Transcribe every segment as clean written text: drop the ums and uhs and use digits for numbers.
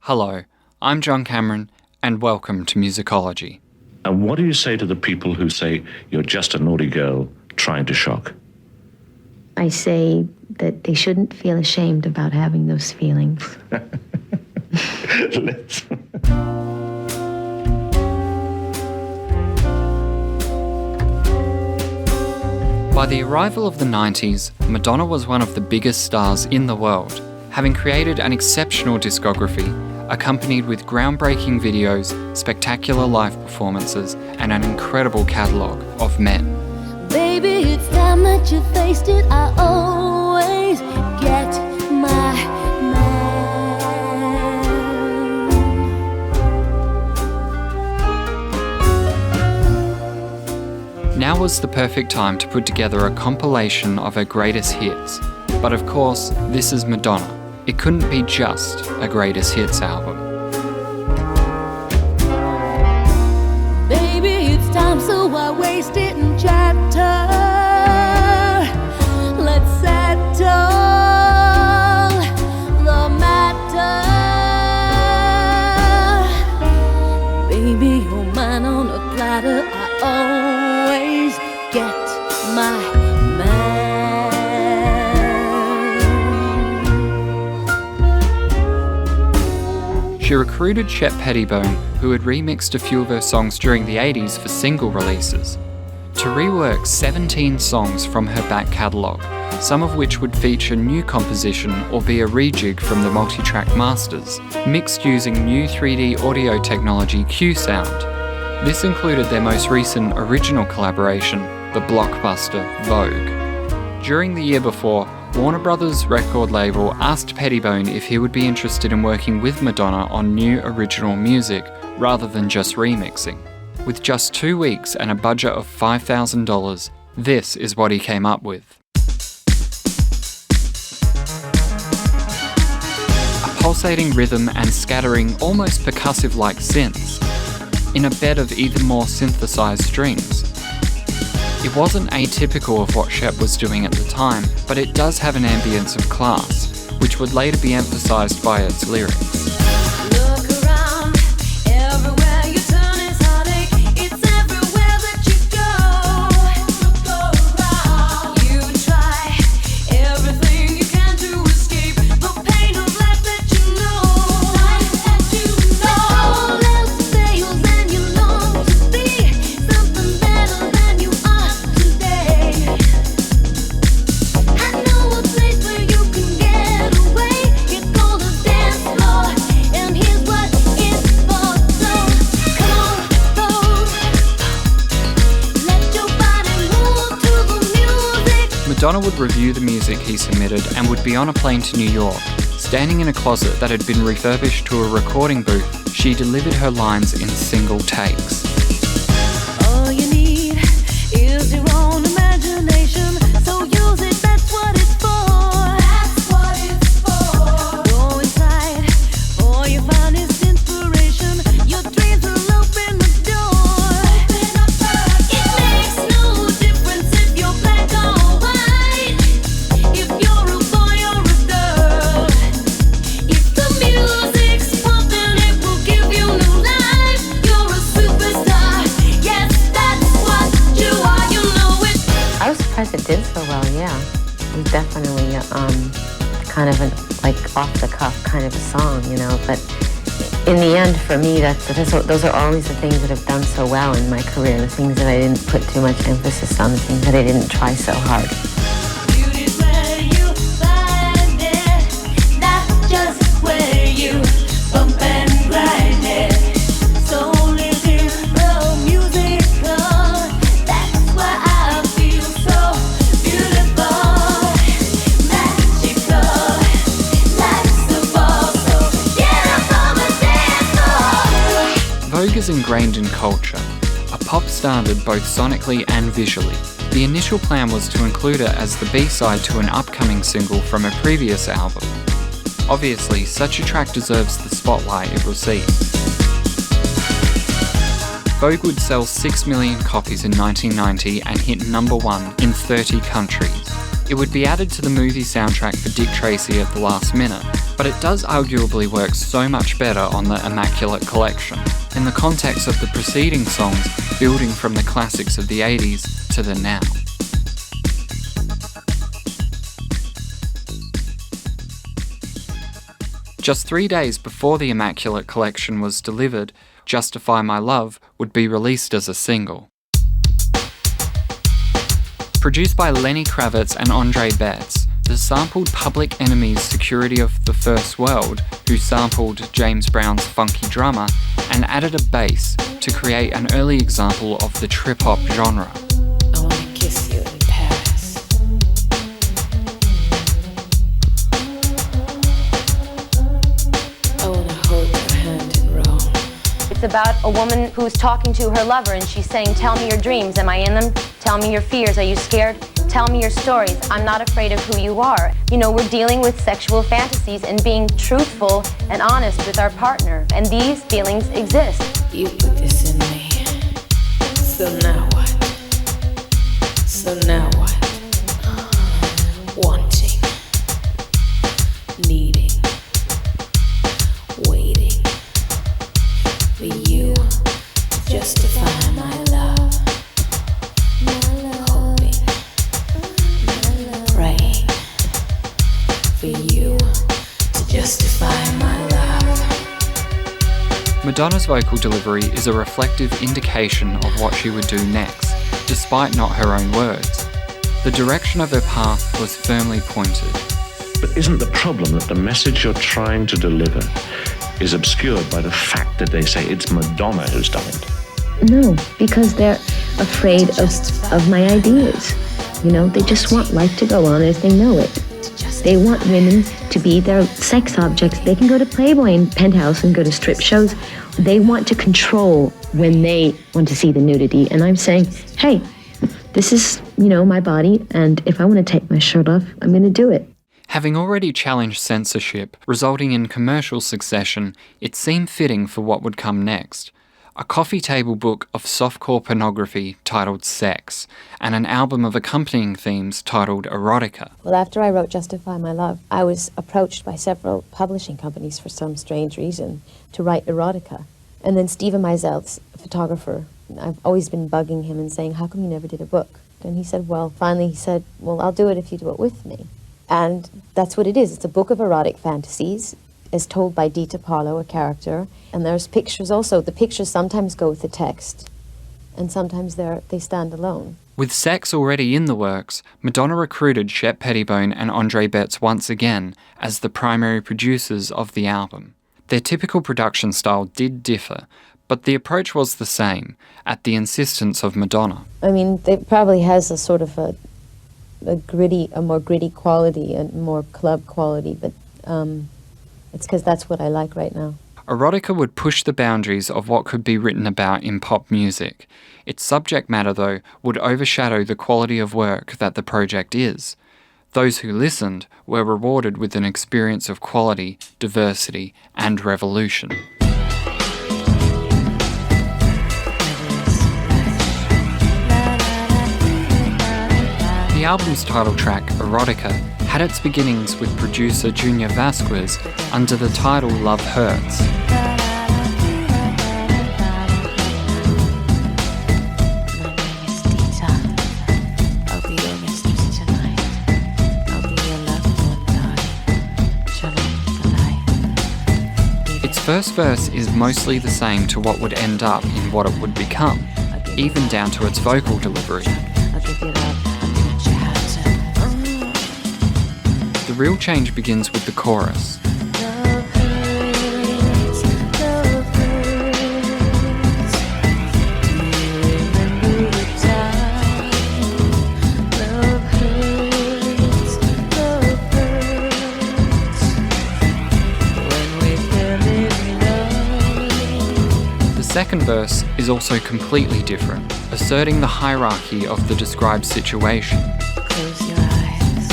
Hello, I'm John Cameron, and welcome to Musicology. And what do you say to the people who say you're just a naughty girl trying to shock? I say that they shouldn't feel ashamed about having those feelings. Let's... By the arrival of the 90s, Madonna was one of the biggest stars in the world, having created an exceptional discography, accompanied with groundbreaking videos, spectacular live performances, and an incredible catalogue of men. Baby, it's time that you faced it. I always get my man. Now was the perfect time to put together a compilation of her greatest hits. But of course, this is Madonna. It couldn't be just a greatest hits album. Baby, it's time, so I waste it in chatter. Let's settle the matter. Baby, you're mine on a platter. I always get my man. She recruited Shep Pettibone, who had remixed a few of her songs during the 80s for single releases, to rework 17 songs from her back catalogue, some of which would feature new composition or be a rejig from the multi-track masters, mixed using new 3D audio technology Q Sound. This included their most recent original collaboration, the blockbuster Vogue. During the year before, Warner Brothers record label asked Pettibone if he would be interested in working with Madonna on new original music rather than just remixing. With just 2 weeks and a budget of $5,000, this is what he came up with. A pulsating rhythm and scattering, almost percussive-like synths, in a bed of even more synthesized strings. It wasn't atypical of what Shep was doing at the time, but it does have an ambience of class, which would later be emphasized by its lyrics. Look around, everywhere you turn is heartache. It's everywhere that you go. Look around, you try everything you can to escape the pain of life that you know. All else fails and you long to be something better than you are today. I know a place where you can get away. It's called a dance floor, and here's what it's for. So come on, go. Let your body move to the music. Madonna would review the music he submitted and would be on a plane to New York. Standing in a closet that had been refurbished to a recording booth, she delivered her lines in single takes. All you need is your own imagination, so use it, that's what it's for. That's what it's for. Go inside for your finest inspiration. Your dreams will open the door. It makes no difference if you're black or white, if you're a boy or a girl. If the music's pumping, it will give you new life. You're a superstar. Yes, that's what you are. You know it. I was surprised it did so well, yeah. It was definitely kind of an off-the-cuff kind of a song, you know, but in the end, for me, those are always the things that have done so well in my career, the things that I didn't put too much emphasis on, the things that I didn't try so hard. Beauty's where you find it. That's just where you bump and grind it. Soul is in the musical. That's why I feel so beautiful, magical. Life's a ball, so get up on the dance floor. Vogue is ingrained in culture, a pop standard both sonically and visually. The initial plan was to include it as the B-side to an upcoming single from a previous album. Obviously, such a track deserves the spotlight it receives. Vogue would sell 6 million copies in 1990 and hit number 1 in 30 countries. It would be added to the movie soundtrack for Dick Tracy at the last minute, but it does arguably work so much better on the Immaculate Collection, in the context of the preceding songs building from the classics of the 80s to the now. Just 3 days before the Immaculate Collection was delivered, Justify My Love would be released as a single. Produced by Lenny Kravitz and Andre Betts, the sampled Public Enemy's Security of the First World, who sampled James Brown's Funky Drummer, and added a bass to create an early example of the trip-hop genre. I wanna kiss you in Paris. I wanna hold your hand in Rome. It's about a woman who's talking to her lover and she's saying, tell me your dreams, am I in them? Tell me your fears, are you scared? Tell me your stories, I'm not afraid of who you are. You know, we're dealing with sexual fantasies and being truthful and honest with our partner, and these feelings exist. You put this in me. So now what? So now what? Wanting, needing, waiting for you to justify my love. Hoping, praying for you to justify my love. Madonna's vocal delivery is a reflective indication of what she would do next, despite not her own words. The direction of her path was firmly pointed. But isn't the problem that the message you're trying to deliver is obscured by the fact that they say it's Madonna who's done it? No, because they're afraid of my ideas. You know, they just want life to go on as they know it. They want women to be their sex objects. They can go to Playboy and Penthouse and go to strip shows. They want to control when they want to see the nudity. And I'm saying, hey, this is, my body, and if I want to take my shirt off, I'm going to do it. Having already challenged censorship, resulting in commercial succession, it seemed fitting for what would come next. A coffee table book of softcore pornography titled Sex, and an album of accompanying themes titled Erotica. Well, after I wrote Justify My Love, I was approached by several publishing companies for some strange reason to write Erotica. And then Stephen Meisel's photographer, I've always been bugging him and saying, how come you never did a book? And he said, finally he said, I'll do it if you do it with me. And that's what it is. It's a book of erotic fantasies, as told by Dita Parlo, a character. And there's pictures also. The pictures sometimes go with the text, and sometimes they stand alone. With Sex already in the works, Madonna recruited Shep Pettibone and Andre Betts once again as the primary producers of the album. Their typical production style did differ, but the approach was the same, at the insistence of Madonna. I mean, it probably has a sort of a more gritty quality and more club quality, but it's because that's what I like right now. Erotica would push the boundaries of what could be written about in pop music. Its subject matter, though, would overshadow the quality of work that the project is. Those who listened were rewarded with an experience of quality, diversity, and revolution. The album's title track, Erotica, had its beginnings with producer Junior Vasquez under the title Love Hurts. Its first verse is mostly the same to what would end up in what it would become, even down to its vocal delivery. The real change begins with the chorus. The second verse is also completely different, asserting the hierarchy of the described situation. Close your eyes.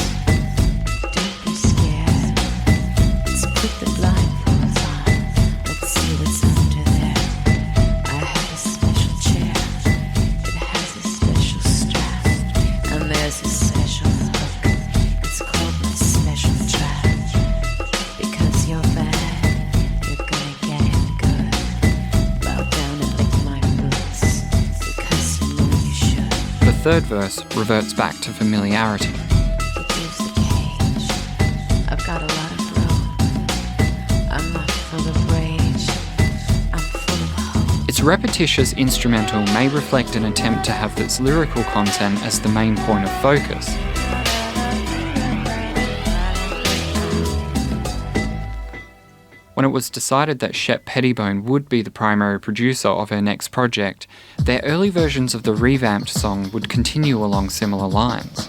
Don't be scared. Let's put the blindfolds on. Let's see what's under there. I have a special chair. It has a special strap. And there's a special hook third verse reverts back to familiarity. It gives the cage. I've got a lot of room. I'm not full of rage. I'm full of hope. Its repetitious instrumental may reflect an attempt to have its lyrical content as the main point of focus. When it was decided that Shep Pettibone would be the primary producer of her next project, their early versions of the revamped song would continue along similar lines.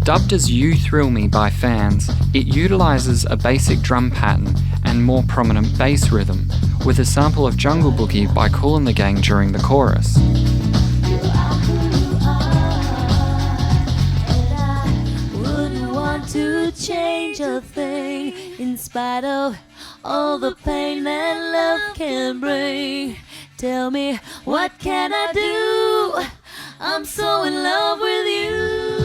Dubbed as You Thrill Me by fans, it utilises a basic drum pattern and more prominent bass rhythm, with a sample of Jungle Boogie by Kool and the Gang during the chorus. To change a thing in spite of all the pain that love can bring. Tell me, what can I do? I'm so in love with you.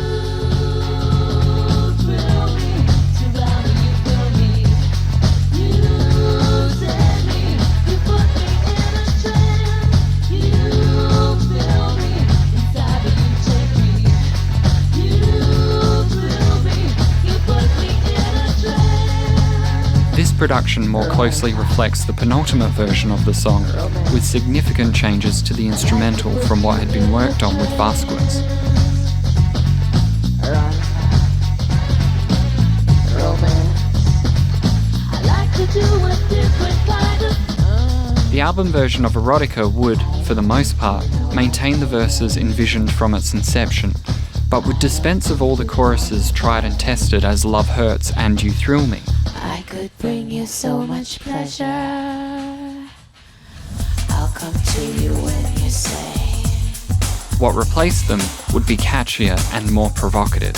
Thrill me, surround me, you thrill me. You set me, you put me in a trance. You thrill me, inside of you take me. You thrill me. This production more closely reflects the penultimate version of the song, with significant changes to the instrumental from what had been worked on with Vasquez. The album version of Erotica would, for the most part, maintain the verses envisioned from its inception, but would dispense of all the choruses tried and tested as Love Hurts and You Thrill Me. I could bring you so much pleasure. I'll come to you when you say. What replaced them would be catchier and more provocative.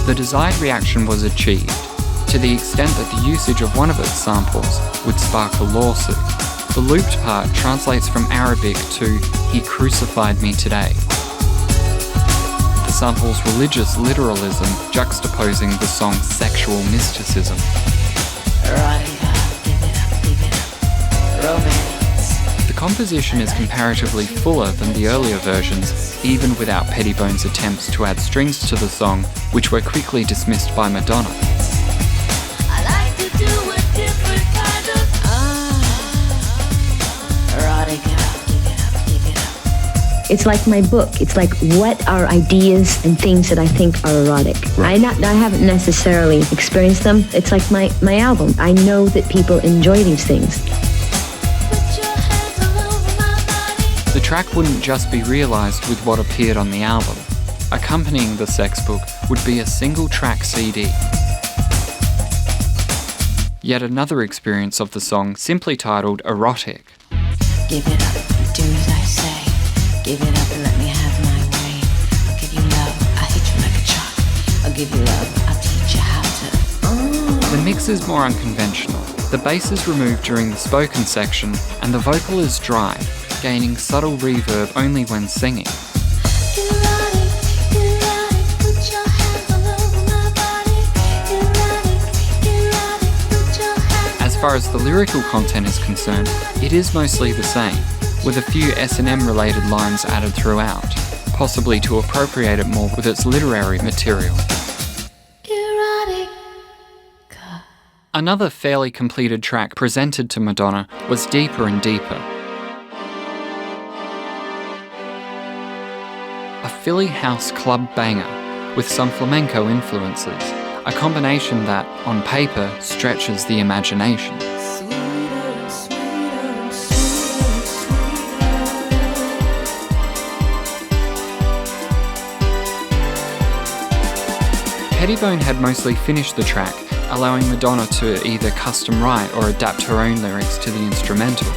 The desired reaction was achieved, to the extent that the usage of one of its samples would spark a lawsuit. The looped part translates from Arabic to "He crucified me today." The sample's religious literalism juxtaposing the song's sexual mysticism. Erotica, give it up, romance. The composition is comparatively fuller than the earlier versions, even without Pettibone's attempts to add strings to the song, which were quickly dismissed by Madonna. I like to do a different kind of Erotica, give it up. It's like my book. It's like, what are ideas and things that I think are erotic? Right. I haven't necessarily experienced them. It's like my album. I know that people enjoy these things. put your hands all over my body. The track wouldn't just be realised with what appeared on the album. Accompanying the sex book would be a single-track CD. Yet another experience of the song, simply titled Erotic. Give it up, do as I say. Give it up and let me have my way. I'll give you love, I'll hit you like a truck. I'll give you love, I'll teach you how to. The mix is more unconventional. The bass is removed during the spoken section, and the vocal is dry, gaining subtle reverb only when singing. As far as the lyrical content is concerned, it is mostly the same, with a few S&M related lines added throughout, possibly to appropriate it more with its literary material. Another fairly completed track presented to Madonna was Deeper and Deeper. A Philly house club banger with some flamenco influences, a combination that, on paper, stretches the imagination. Pettibone had mostly finished the track, allowing Madonna to either custom write or adapt her own lyrics to the instrumental.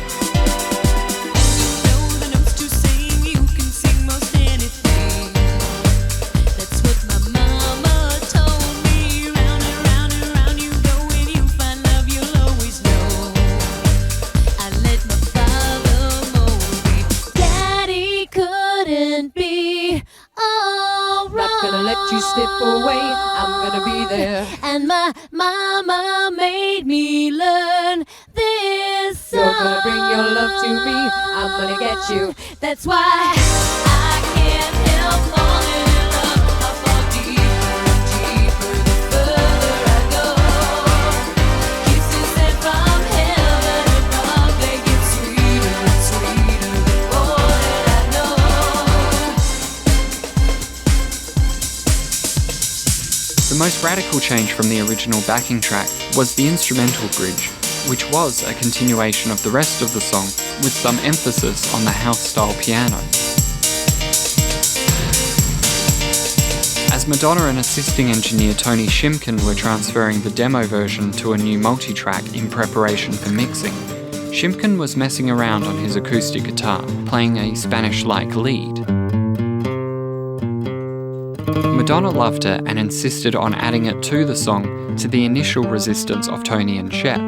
not gonna let you slip away. I'm gonna be there. And my mama made me learn this song. You're gonna bring your love to me. I'm gonna get you. That's why I can't help falling in love. I fall deeper and deeper the further I go. Kisses sent from heaven above, they get sweeter and sweeter the more that I know. The most radical change from the original backing track was the instrumental bridge, which was a continuation of the rest of the song with some emphasis on the house-style piano. As Madonna and assisting engineer Tony Shimkin were transferring the demo version to a new multi-track in preparation for mixing, Shimkin was messing around on his acoustic guitar, playing a Spanish-like lead. Madonna loved it and insisted on adding it to the song to the initial resistance of Tony and Shep.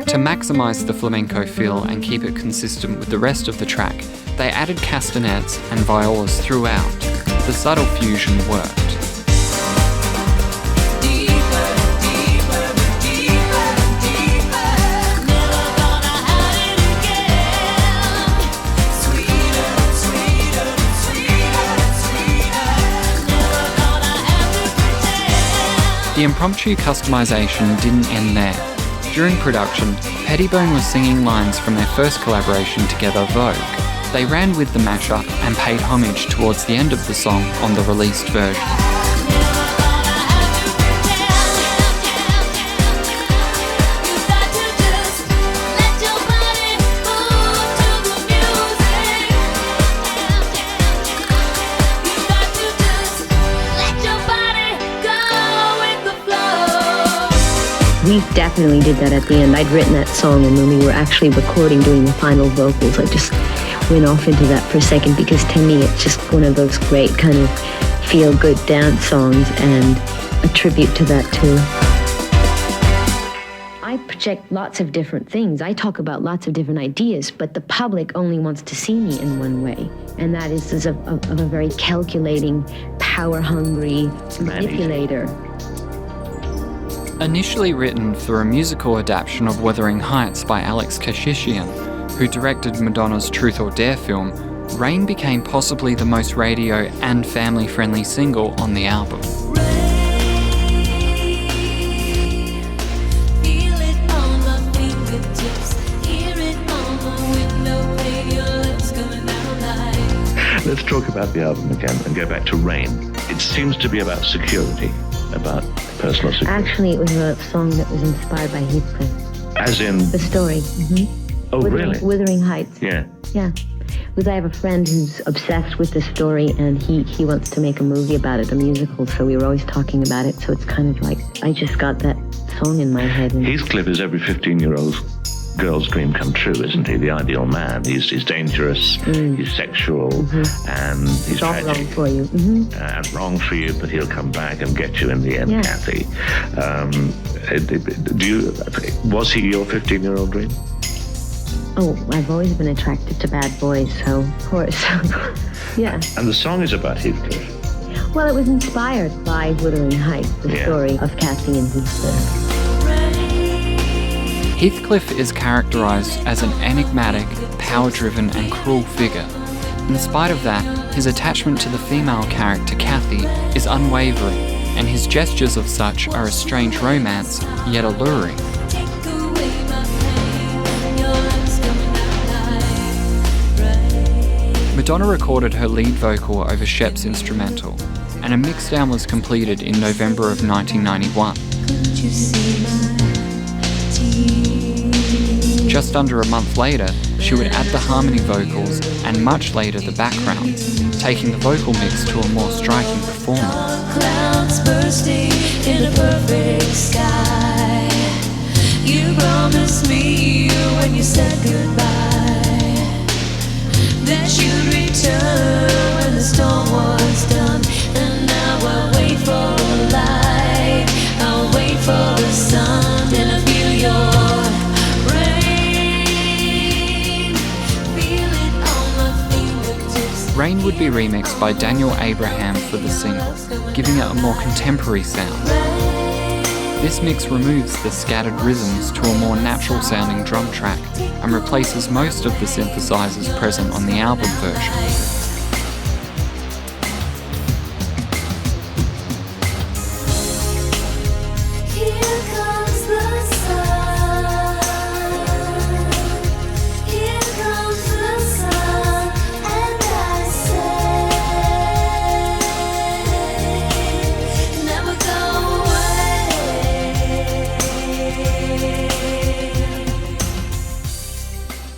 To maximise the flamenco feel and keep it consistent with the rest of the track, they added castanets and violas throughout. The subtle fusion worked. The impromptu customisation didn't end there. During production, Pettibone was singing lines from their first collaboration together, Vogue. They ran with the mashup and paid homage towards the end of the song on the released version. We definitely did that at the end. I'd written that song, and when we were actually recording, doing the final vocals, I just went off into that for a second, because to me it's just one of those great kind of feel-good dance songs, and a tribute to that too. I project lots of different things. I talk about lots of different ideas, but the public only wants to see me in one way, and that is as of a very calculating, power-hungry manipulator. Initially written for a musical adaptation of Wuthering Heights by Alex Kashishian, who directed Madonna's Truth or Dare film, Rain became possibly the most radio and family-friendly single on the album. Let's talk about the album again and go back to Rain. It seems to be about security, about personal security. Actually, it was a song that was inspired by Heathcliff. As in? The story. Mm-hmm. Oh, really? Wuthering Heights. Yeah. Yeah. Because I have a friend who's obsessed with this story, and he wants to make a movie about it, a musical, so we were always talking about it. So it's kind of like, I just got that song in my head. And Heathcliff is every 15-year-old girl's dream come true, isn't he? The ideal man. He's dangerous, he's sexual, and he's all tragic. wrong for you. And wrong for you, but he'll come back and get you in the end, Yeah. Kathy. Was he your 15-year-old dream? Oh, I've always been attracted to bad boys, so of course. Yeah. And the song is about Heathcliff. Well, it was inspired by Wuthering Heights, the Yeah. story of Kathy and Heathcliff. Heathcliff is characterised as an enigmatic, power-driven and cruel figure. In spite of that, his attachment to the female character Kathy is unwavering, and his gestures of such are a strange romance, yet alluring. Madonna recorded her lead vocal over Shep's instrumental, and a mixdown was completed in November of 1991. Just under a month later, she would add the harmony vocals and much later the backgrounds, taking the vocal mix to a more striking performance. Clouds bursting in a perfect sky. You promised me when you said goodbye that you'd return when the storm was done. And now I'll wait for the light, I'll wait for the sun, and I feel your rain. Feel it on my Rain would be remixed by Daniel Abraham for the single, giving it a more contemporary sound. This mix removes the scattered rhythms to a more natural sounding drum track and replaces most of the synthesizers present on the album version.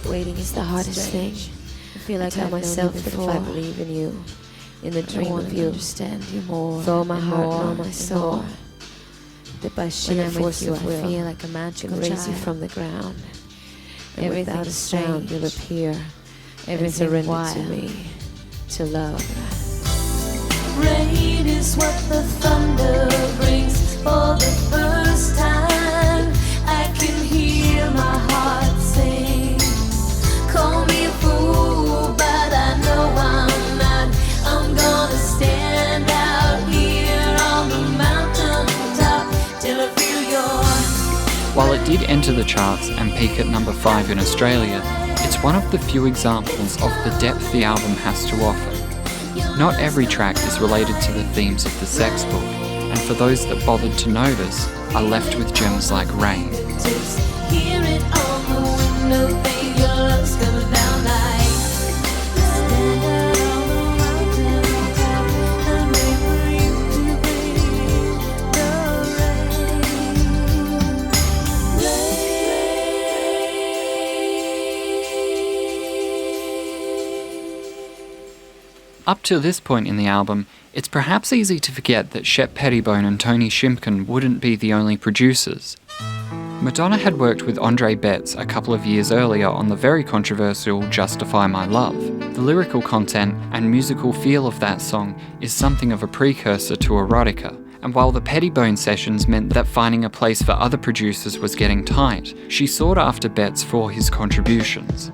Waiting is the hardest thing. I feel like I tell myself that if I believe in you, in the dream of you, understand you more, with all my heart and all my soul, that by sheer force of will, I feel like a magical raise you from the ground. And without a sound, you'll appear. Everything surrender to me, to love. Rain is what the thunder brings for the first time. I can hear my heart sing. Call me a fool, but I know I'm not. I'm gonna stand out here on the mountain top till I feel your. While it did enter the charts and peak at number 5 in Australia, it's one of the few examples of the depth the album has to offer. Not every track is related to the themes of the sex book, and for those that bothered to notice, are left with gems like Rain. Just hear it on the window pane, your love's coming down like. Stand out on the mountain top and wait for you to bring the rain. Up to this point in the album, it's perhaps easy to forget that Shep Pettibone and Tony Shimkin wouldn't be the only producers. Madonna had worked with Andre Betts a couple of years earlier on the very controversial Justify My Love. The lyrical content and musical feel of that song is something of a precursor to Erotica, and while the Pettibone sessions meant that finding a place for other producers was getting tight, she sought after Betts for his contributions.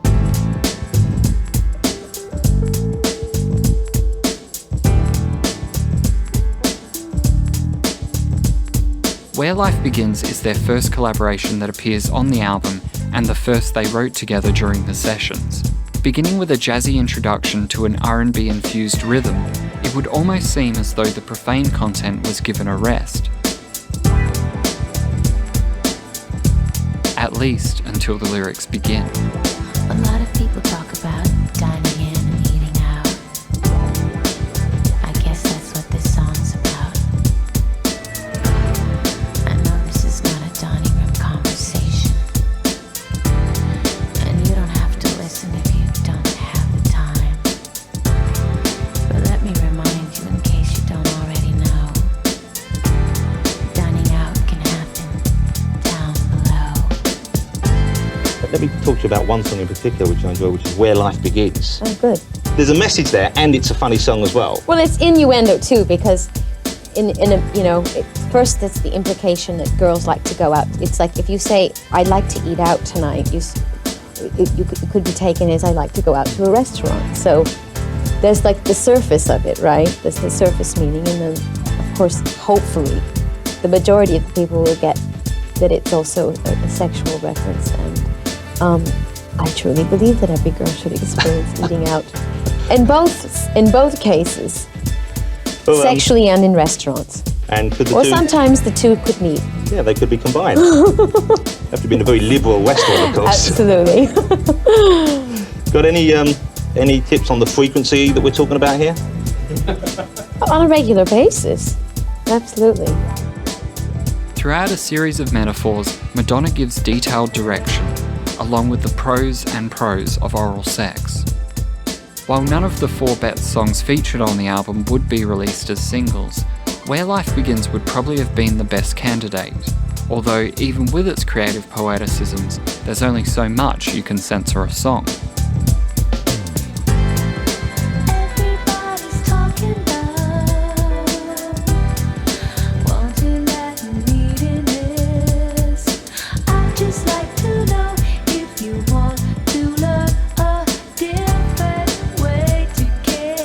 Where Life Begins is their first collaboration that appears on the album and the first they wrote together during the sessions. Beginning with a jazzy introduction to an R&B infused rhythm, it would almost seem as though the profane content was given a rest. At least until the lyrics begin. A lot of people talk about dining in and eating out. I guess that's what this song's about. I know this is not a dining room conversation, and you don't have to listen if you don't have the time. But let me remind you, in case you don't already know, dining out can happen down below. Let me talk to you about one song in particular which I enjoy, which is Where Life Begins. Oh, good. There's a message there, and it's a funny song as well. Well, it's innuendo too, because first it's the implication that girls like to go out. It's like if you say, I'd like to eat out tonight, it could be taken as I like to go out to a restaurant. So there's like the surface of it, right? There's the surface meaning, and then, of course, hopefully, the majority of the people will get that it's also a sexual reference. And I truly believe that every girl should experience eating out. In both cases, Well, sexually and in restaurants. And could the Or two, sometimes the two could meet. yeah, they could be combined. Have to be in a very liberal Western, of course. Absolutely. Got any tips on the frequency that we're talking about here? On a regular basis. Absolutely. Throughout a series of metaphors, Madonna gives detailed direction, along with the pros and pros of oral sex. While none of the 4 Betts songs featured on the album would be released as singles, Where Life Begins would probably have been the best candidate, although even with its creative poeticisms, there's only so much you can censor a song. Everybody's talking about wanting that and needing this. I'd just like to know if you want to learn a different way to get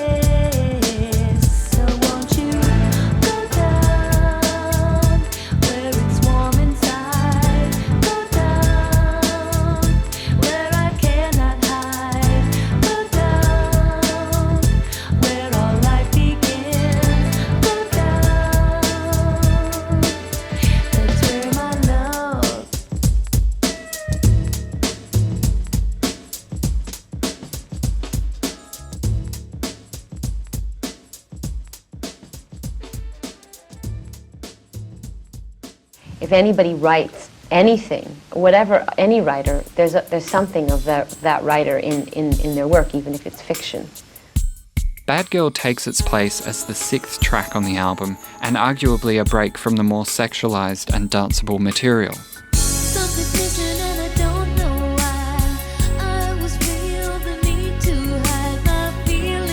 if anybody writes anything, whatever, any writer, there's something of that writer in their work, even if it's fiction. Bad Girl takes its place as the 6th track on the album, and arguably a break from the more sexualized and danceable material. Something's missing and I don't know why. I was feel the need to hide my feelings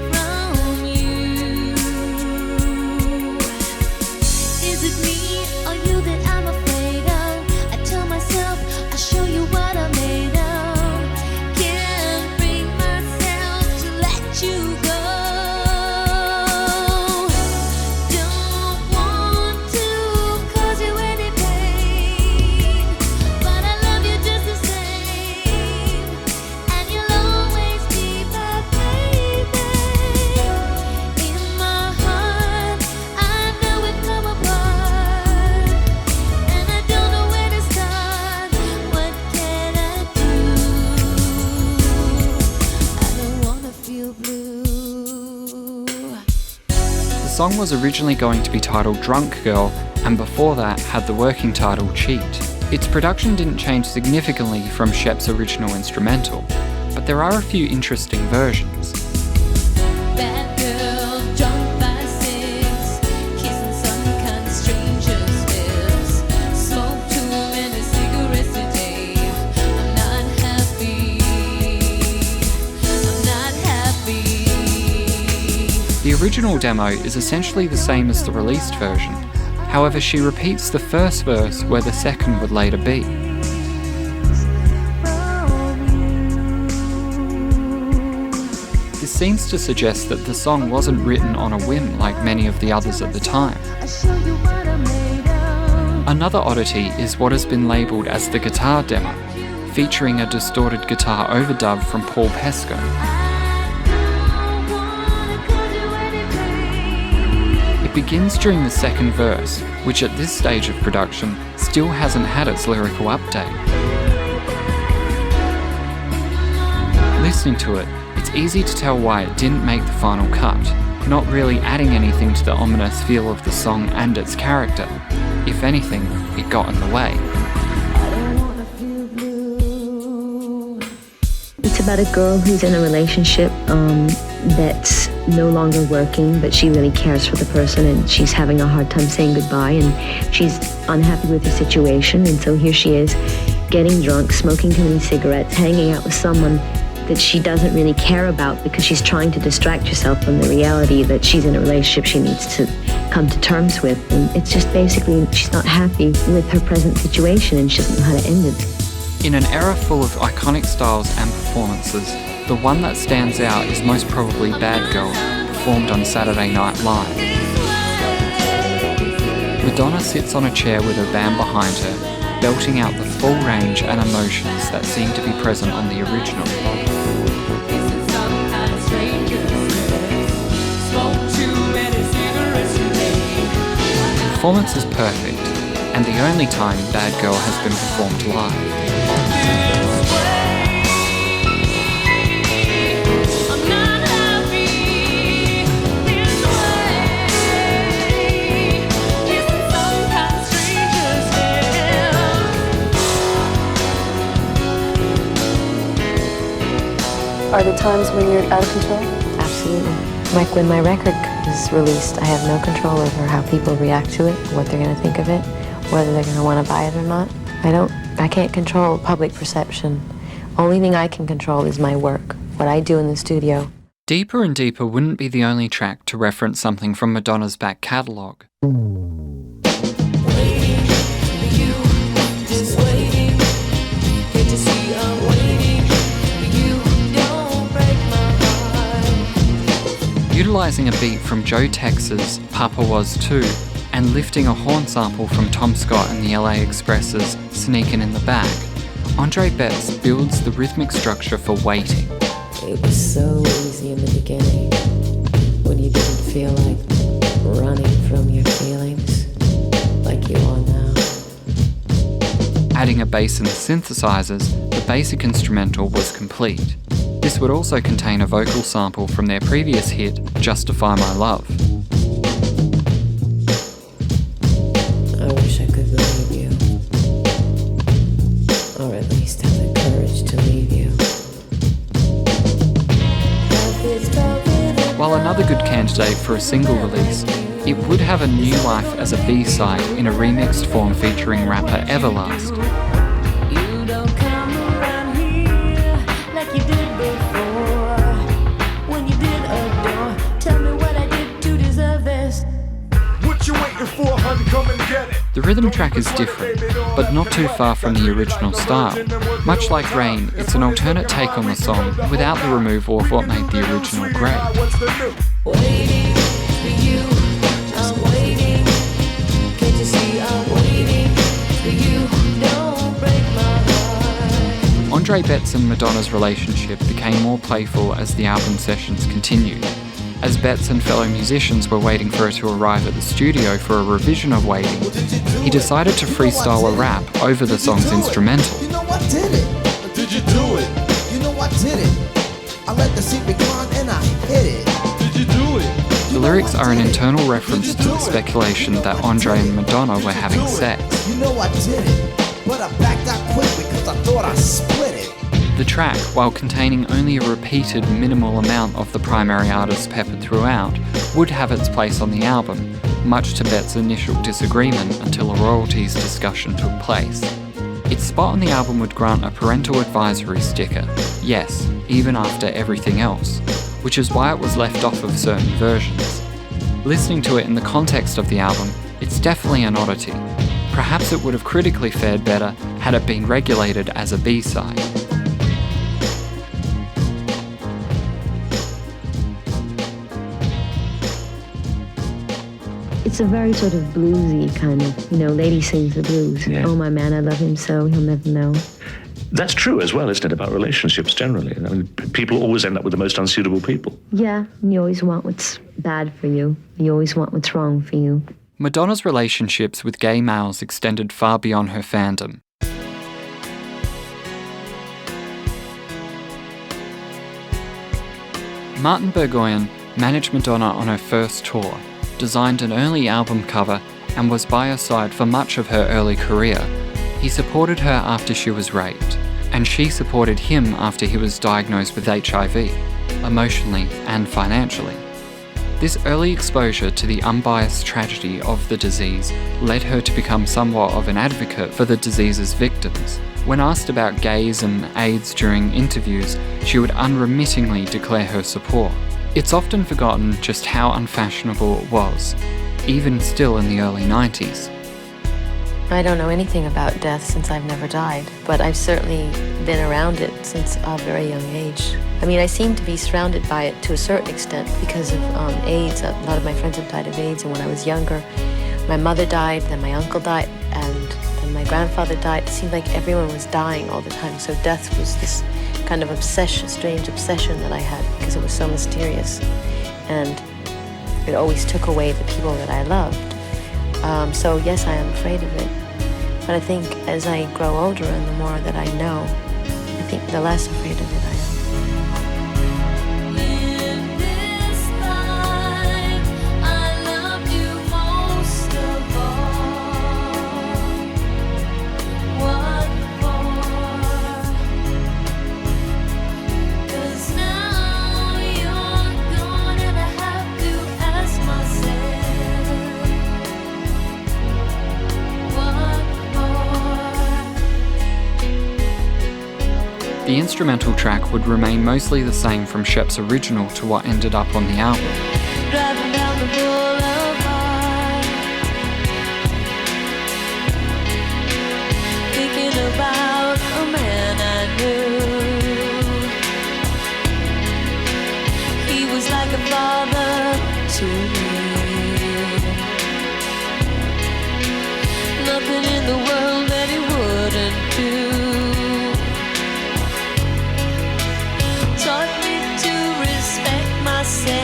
from you. Is it me or you that I'm afraid of? I tell myself I'll show you what I'm made of. Can't bring myself to let you go. Don't want to cause you any pain, but I love you just the same, and you'll always be my baby. In my heart, I know we've come apart, and I don't know where to start. What can I do? I don't wanna feel blue. The song was originally going to be titled Drunk Girl, and before that had the working title Cheat. Its production didn't change significantly from Shep's original instrumental, but there are a few interesting versions. Bad girl, drunk by 6, kissing some kind of stranger's lips. Smoke too many cigarettes a day. I'm not happy. I'm not happy. The original demo is essentially the same as the released version. However, she repeats the first verse where the second would later be. This seems to suggest that the song wasn't written on a whim like many of the others at the time. I'll show you what I'm made of. Another oddity is what has been labelled as the guitar demo, featuring a distorted guitar overdub from Paul Pesco. It begins during the second verse, which at this stage of production still hasn't had its lyrical update. Listening to it, it's easy to tell why it didn't make the final cut, not really adding anything to the ominous feel of the song and its character. If anything, it got in the way. I don't wanna feel blue. It's about a girl who's in a relationship that's no longer working, but she really cares for the person, and she's having a hard time saying goodbye, and she's unhappy with the situation, and so here she is, getting drunk, smoking too many cigarettes, hanging out with someone that she doesn't really care about because she's trying to distract herself from the reality that she's in a relationship she needs to come to terms with. And it's just basically she's not happy with her present situation and she doesn't know how to end it. In an era full of iconic styles and performances, the one that stands out is most probably Bad Girl, performed on Saturday Night Live. Madonna sits on a chair with her band behind her, belting out the full range and emotions that seem to be present on the original. The performance is perfect, and the only time Bad Girl has been performed live. Are there times when you're out of control? Absolutely. Like when my record is released, I have no control over how people react to it, what they're going to think of it, whether they're going to want to buy it or not. I can't control public perception. Only thing I can control is my work, what I do in the studio. Deeper and Deeper wouldn't be the only track to reference something from Madonna's back catalogue. Utilising a beat from Joe Tex's Papa Was Too, and lifting a horn sample from Tom Scott and the LA Express's Sneakin' in the Back, Andre Betts builds the rhythmic structure for Waiting. It was so easy in the beginning, when you didn't feel like running from your feelings, like you are now. Adding a bass and synthesizers, the basic instrumental was complete. This would also contain a vocal sample from their previous hit, Justify My Love. While another good candidate for a single release, it would have a new life as a B-side in a remixed form featuring rapper Everlast. You don't come around here like you did before. When you did adore, tell me what I did to deserve this. What you waiting for, honey? Come and get it. The rhythm track is different, but not too far from the original style. Much like Rain, it's an alternate take on the song without the removal of what made the original great. Waiting for you, I'm waiting. Can't you see I'm waiting for you? Don't break my heart. Andre Betts and Madonna's relationship became more playful as the album sessions continued. As Betts and fellow musicians were waiting for her to arrive at the studio for a revision of Waiting, he decided to freestyle a rap over the song's instrumental. You know I did it. Did you do it? You know I did it. I let the secret run and I hit it. Did you do it? The lyrics are an internal reference to the speculation that Andre and Madonna were having sex. You know I did it. But I backed out quick because I thought I split it. The track, while containing only a repeated minimal amount of the primary artist peppered throughout, would have its place on the album, much to Betts' initial disagreement until a royalties discussion took place. Its spot on the album would grant a parental advisory sticker, yes, even after everything else, which is why it was left off of certain versions. Listening to it in the context of the album, it's definitely an oddity. Perhaps it would have critically fared better had it been regulated as a B-side. It's a very sort of bluesy kind of, lady sings the blues. Yeah. Oh, my man, I love him so, he'll never know. That's true as well, isn't it, about relationships generally? I mean, people always end up with the most unsuitable people. Yeah, and you always want what's bad for you. You always want what's wrong for you. Madonna's relationships with gay males extended far beyond her fandom. Martin Burgoyne managed Madonna on her first tour, designed an early album cover, and was by her side for much of her early career. He supported her after she was raped, and she supported him after he was diagnosed with HIV, emotionally and financially. This early exposure to the unbiased tragedy of the disease led her to become somewhat of an advocate for the disease's victims. When asked about gays and AIDS during interviews, she would unremittingly declare her support. It's often forgotten just how unfashionable it was, even still in the early 90s. I don't know anything about death since I've never died, but I've certainly been around it since a very young age. I mean, I seem to be surrounded by it to a certain extent because of AIDS. A lot of my friends have died of AIDS, and when I was younger, my mother died, then my uncle died, and then my grandfather died. It seemed like everyone was dying all the time, so death was this kind of obsession, strange obsession that I had because it was so mysterious, and it always took away the people that I loved. So yes, I am afraid of it, but I think as I grow older and the more that I know, I think the less afraid of it I am. The instrumental track would remain mostly the same from Shep's original to what ended up on the album. Driving down the boulevard, thinking about a man I knew. He was like a father to me. Nothing in the world that he wouldn't do. Taught me to respect myself.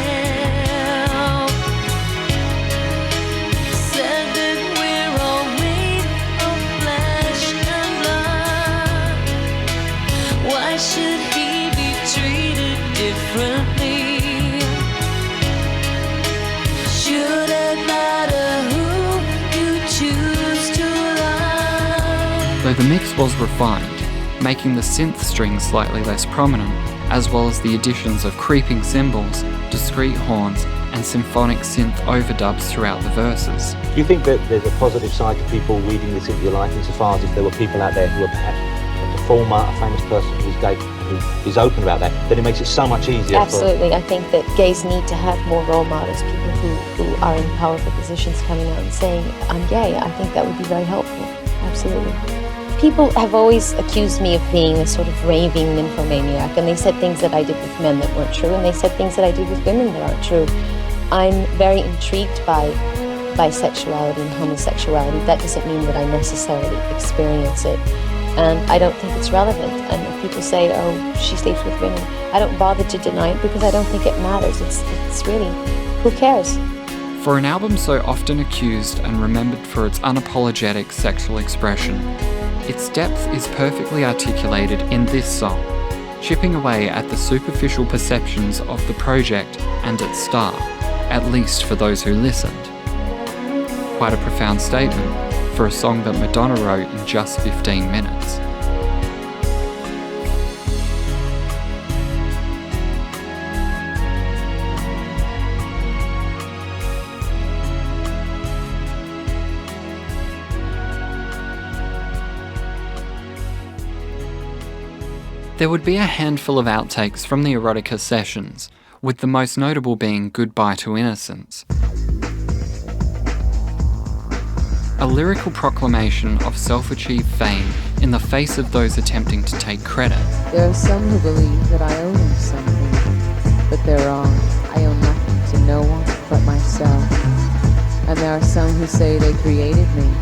Said that we're all made of flesh and blood. Why should he be treated differently? Should it matter who you choose to love? Though the mix was refined, making the synth strings slightly less prominent, as well as the additions of creeping cymbals, discrete horns, and symphonic synth overdubs throughout the verses. Do you think that there's a positive side to people reading this into your life, insofar as if there were people out there who are perhaps a performer, a famous person who's gay, who is open about that, then it makes it so much easier? Absolutely. I think that gays need to have more role models, people who are in powerful positions coming out and saying, I'm gay. I think that would be very helpful. Absolutely. People have always accused me of being a sort of raving nymphomaniac, and they said things that I did with men that weren't true, and they said things that I did with women that aren't true. I'm very intrigued by bisexuality and homosexuality. That doesn't mean that I necessarily experience it. And I don't think it's relevant. And if people say, oh, she sleeps with women, I don't bother to deny it because I don't think it matters. It's really, who cares? For an album so often accused and remembered for its unapologetic sexual expression, its depth is perfectly articulated in this song, chipping away at the superficial perceptions of the project and its star, at least for those who listened. Quite a profound statement for a song that Madonna wrote in just 15 minutes. There would be a handful of outtakes from the Erotica sessions, with the most notable being Goodbye to Innocence. A lyrical proclamation of self-achieved fame in the face of those attempting to take credit. There are some who believe that I owe them something, but they're wrong. I owe nothing to no one but myself. And there are some who say they created me,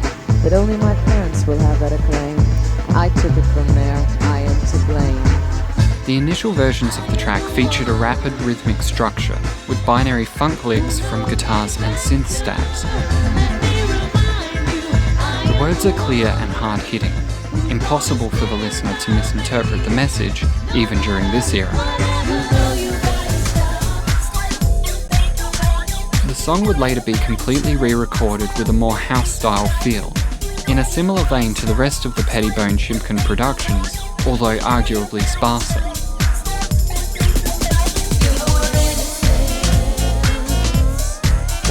but only my parents will have that acclaim. I took it from there. I am to blame. The initial versions of the track featured a rapid rhythmic structure with binary funk licks from guitars and synth stabs. The words are clear and hard-hitting, impossible for the listener to misinterpret the message, even during this era. The song would later be completely re-recorded with a more house-style feel, in a similar vein to the rest of the Pettibone Chimkin productions, although arguably sparser.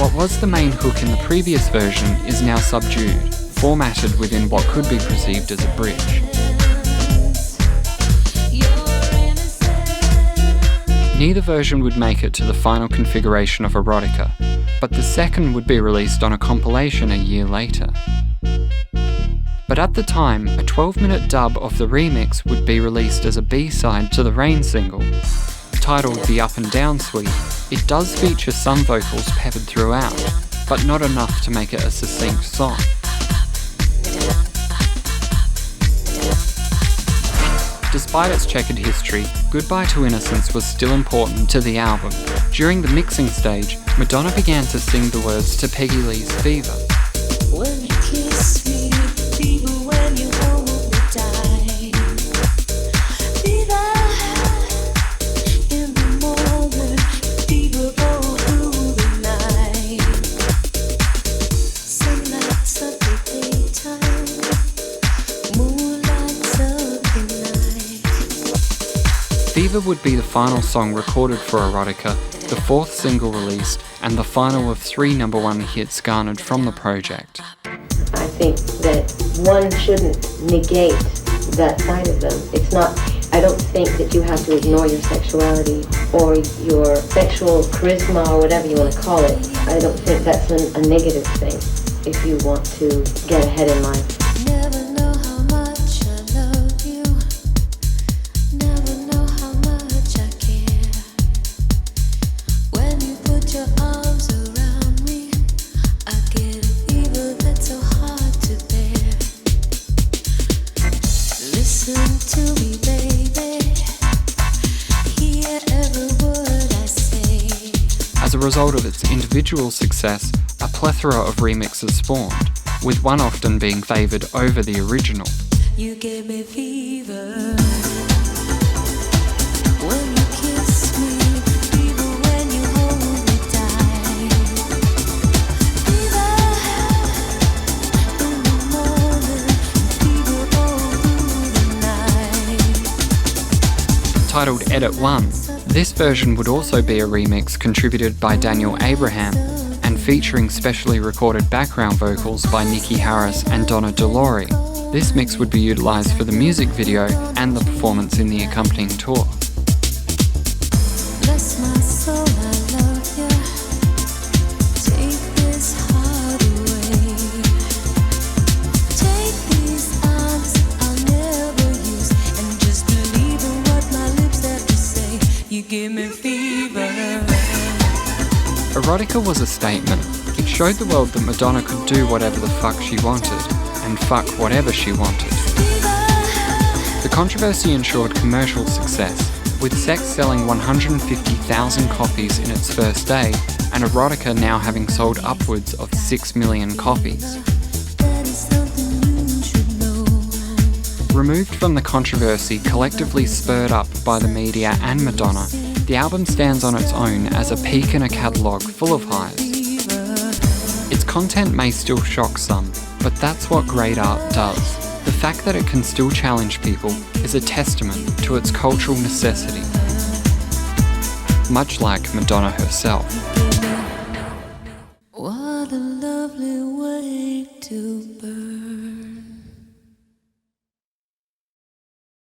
What was the main hook in the previous version is now subdued, formatted within what could be perceived as a bridge. Neither version would make it to the final configuration of Erotica, but the second would be released on a compilation a year later. But at the time, a 12-minute dub of the remix would be released as a B-side to the Rain single. Titled The Up and Down Suite, it does feature some vocals peppered throughout, but not enough to make it a succinct song. Despite its checkered history, Goodbye to Innocence was still important to the album. During the mixing stage, Madonna began to sing the words to Peggy Lee's Fever. When you kiss me, fever when you hold me tight. Fever in the morning, fever all through the night. Sunlight's of the daytime, moonlight's of the night. Fever would be the final song recorded for Erotica, the fourth single released, and the final of 3 #1 hits garnered from the project. I think that one shouldn't negate that side of them. It's not, I don't think that you have to ignore your sexuality or your sexual charisma or whatever you want to call it. I don't think that's a negative thing if you want to get ahead in life. Never know how much I love you. Never know how much I care. When you put your arms around me, I get a fever that's so hard to bear. Listen to me, baby. Hear every word I say. As a result of its individual success, a plethora of remixes spawned, with one often being favoured over the original. You give me fever. When you kiss me, fever when you hold me tight. Fever in the morning, fever all through the night. titled Edit 1, this version would also be a remix contributed by Daniel Abraham and featuring specially recorded background vocals by Nikki Harris and Donna DeLore. This mix would be utilised for the music video and the performance in the accompanying tour. Bless my soul, I love you. Take this heart away. Take these arms I'll never use, and just believe in what my lips have to say. You give me fever. Erotica was a statement. It showed the world that Madonna could do whatever the fuck she wanted, and fuck whatever she wanted. The controversy ensured commercial success, with Sex selling 150,000 copies in its first day, and Erotica now having sold upwards of 6 million copies. Removed from the controversy collectively spurred up by the media and Madonna, the album stands on its own as a peak in a catalogue full of highs. Its content may still shock some, but that's what great art does. The fact that it can still challenge people is a testament to its cultural necessity. Much like Madonna herself. What a lovely way to burn.